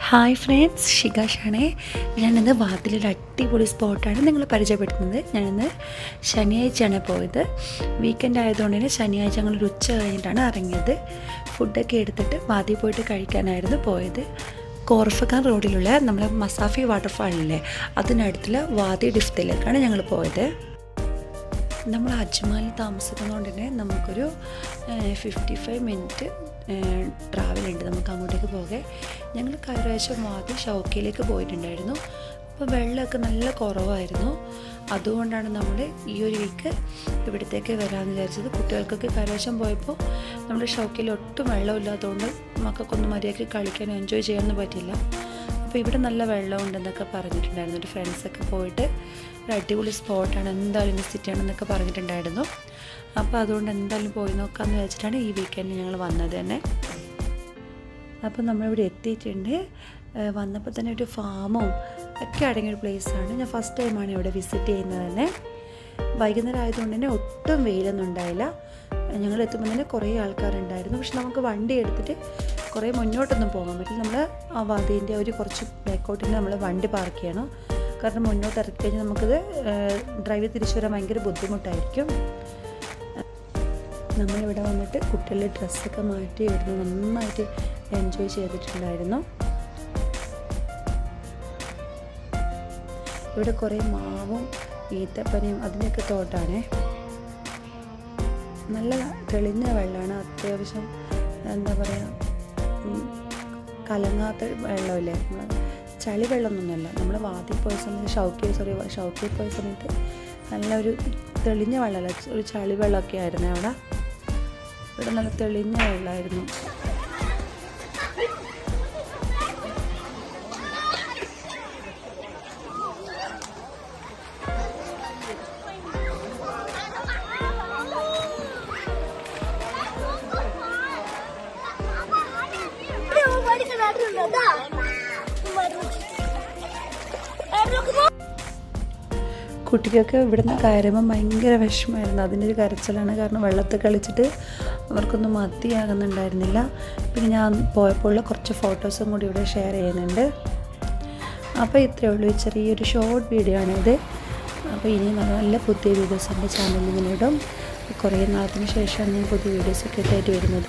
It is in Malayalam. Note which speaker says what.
Speaker 1: Hi friends, ഷികാഷാണേ. ഞാനിന്ന് വാതിലൊരു അടിപൊളി സ്പോട്ടാണ് നിങ്ങളെ പരിചയപ്പെടുത്തുന്നത്. ഞാനിന്ന് ശനിയാഴ്ചയാണ് പോയത്. വീക്കെൻഡ് ആയതുകൊണ്ട് തന്നെ ശനിയാഴ്ച ഞങ്ങളൊരു ഉച്ച കഴിഞ്ഞിട്ടാണ് ഇറങ്ങിയത്. ഫുഡൊക്കെ എടുത്തിട്ട് വാതിൽ പോയിട്ട് കഴിക്കാനായിരുന്നു പോയത്. കോർഫഖാൻ റോഡിലുള്ള നമ്മളെ മസാഫി വാട്ടർഫാളില്ലേ, അതിനടുത്തുള്ള വാദി ഡിഫ്തിലേക്കാണ് ഞങ്ങൾ പോയത്. നമ്മൾ അജ്മാലിൽ താമസിക്കുന്നതുകൊണ്ട് തന്നെ നമുക്കൊരു 55 മിനിറ്റ് ട്രാവലുണ്ട് നമുക്ക് അങ്ങോട്ടേക്ക് പോകെ. ഞങ്ങൾ കഴിഞ്ഞ വാദി ഷൗക്കയിലേക്ക് പോയിട്ടുണ്ടായിരുന്നു. അപ്പോൾ വെള്ളമൊക്കെ നല്ല കുറവായിരുന്നു. അതുകൊണ്ടാണ് നമ്മൾ ഈ ഒരു വീക്ക് ഇവിടത്തേക്ക് വരാമെന്ന് വിചാരിച്ചത്. കുട്ടികൾക്കൊക്കെ കൈവശം പോയപ്പോൾ നമ്മുടെ ഷൗക്കയിൽ ഒട്ടും വെള്ളമില്ലാത്തതുകൊണ്ട് മക്കൾക്കൊന്നും മര്യാദയ്ക്ക് കളിക്കാനും എൻജോയ് ചെയ്യാനൊന്നും പറ്റില്ല. അപ്പോൾ ഇവിടെ നല്ല വെള്ളമുണ്ടെന്നൊക്കെ പറഞ്ഞിട്ടുണ്ടായിരുന്നു. ഒരു ഫ്രണ്ട്സൊക്കെ പോയിട്ട് ഒരു അടിപൊളി സ്പോട്ടാണ്, എന്തായാലും വിസിറ്റ് ചെയ്യണമെന്നൊക്കെ പറഞ്ഞിട്ടുണ്ടായിരുന്നു. അപ്പോൾ അതുകൊണ്ട് എന്തായാലും പോയി നോക്കാമെന്ന് വെച്ചിട്ടാണ് ഈ വീക്കെൻഡ് ഞങ്ങൾ വന്നത് തന്നെ. അപ്പോൾ നമ്മളിവിടെ എത്തിയിട്ടുണ്ട്. വന്നപ്പോൾ തന്നെ ഒരു ഫാമും ഒക്കെ അടങ്ങിയൊരു പ്ലേസാണ്. ഞാൻ ഫസ്റ്റ് ടൈമാണ് ഇവിടെ വിസിറ്റ് ചെയ്യുന്നത് തന്നെ. വൈകുന്നേരം ആയതുകൊണ്ട് തന്നെ ഒട്ടും വെയിലൊന്നും ഉണ്ടായില്ല. ഞങ്ങൾ എത്തുമ്പോൾ തന്നെ കുറേ ആൾക്കാരുണ്ടായിരുന്നു. പക്ഷെ നമുക്ക് വണ്ടി എടുത്തിട്ട് കുറേ മുന്നോട്ടൊന്നും പോകാൻ പറ്റില്ല. നമ്മൾ ആ വാതിൻ്റെ ഒരു കുറച്ച് ബാക്കോട്ടിന് നമ്മൾ വണ്ടി പാർക്ക് ചെയ്യണം. കാരണം മുന്നോട്ട് ഇറക്കി കഴിഞ്ഞാൽ നമുക്കത് ഡ്രൈവ് തിരിച്ചു വരാൻ ഭയങ്കര ബുദ്ധിമുട്ടായിരിക്കും. നമ്മളിവിടെ വന്നിട്ട് കുട്ടികളുടെ ഡ്രസ്സൊക്കെ മാറ്റി ഇടുന്നു നന്നായിട്ട് എൻജോയ് ചെയ്തിട്ടുണ്ടായിരുന്നു. ഇവിടെ കുറേ മാവും ഈത്തപ്പനയും അതിൻ്റെയൊക്കെ തോട്ടാണേ. നല്ല തെളിഞ്ഞ വെള്ളമാണ്. അത്യാവശ്യം എന്താ പറയുക, കലങ്ങാത്ത വെള്ളമില്ലേ, നമ്മൾ ചളി വെള്ളമൊന്നുമല്ല. നമ്മൾ വാതിൽ പോയ സമയത്ത് ഷൗക്കയിൽ പോയ സമയത്ത് നല്ലൊരു തെളിഞ്ഞ വെള്ളമല്ല, ഒരു ചളി വെള്ളമൊക്കെ ആയിരുന്നു അവിടെ. ഇവിടെ നല്ല തെളിഞ്ഞ വെള്ളമായിരുന്നു. കുട്ടികൾക്ക് ഇവിടുന്ന് കയറുമ്പോൾ ഭയങ്കര വിഷമമായിരുന്നു. അതിൻ്റെ ഒരു കരച്ചിലാണ്. കാരണം വെള്ളത്തിൽ കളിച്ചിട്ട് അവർക്കൊന്നും മതിയാകുന്നുണ്ടായിരുന്നില്ല. പിന്നെ ഞാൻ പോയപ്പോൾ ഉള്ള കുറച്ച് ഫോട്ടോസും കൂടി ഇവിടെ ഷെയർ ചെയ്യുന്നുണ്ട്. അപ്പോൾ ഇത്രയേ ഉള്ളൂ, ചെറിയൊരു ഷോർട്ട് വീഡിയോ ആണിത്. അപ്പോൾ ഇനി നല്ല പുതിയ വീഡിയോസ് എൻ്റെ ചാനലിൽ ഇങ്ങനെ ഇടും. കുറേ നാളത്തിന് ശേഷമാണ് ഞാൻ പുതിയ വീഡിയോസൊക്കെ ഇട്ടായിട്ട് വരുന്നത്.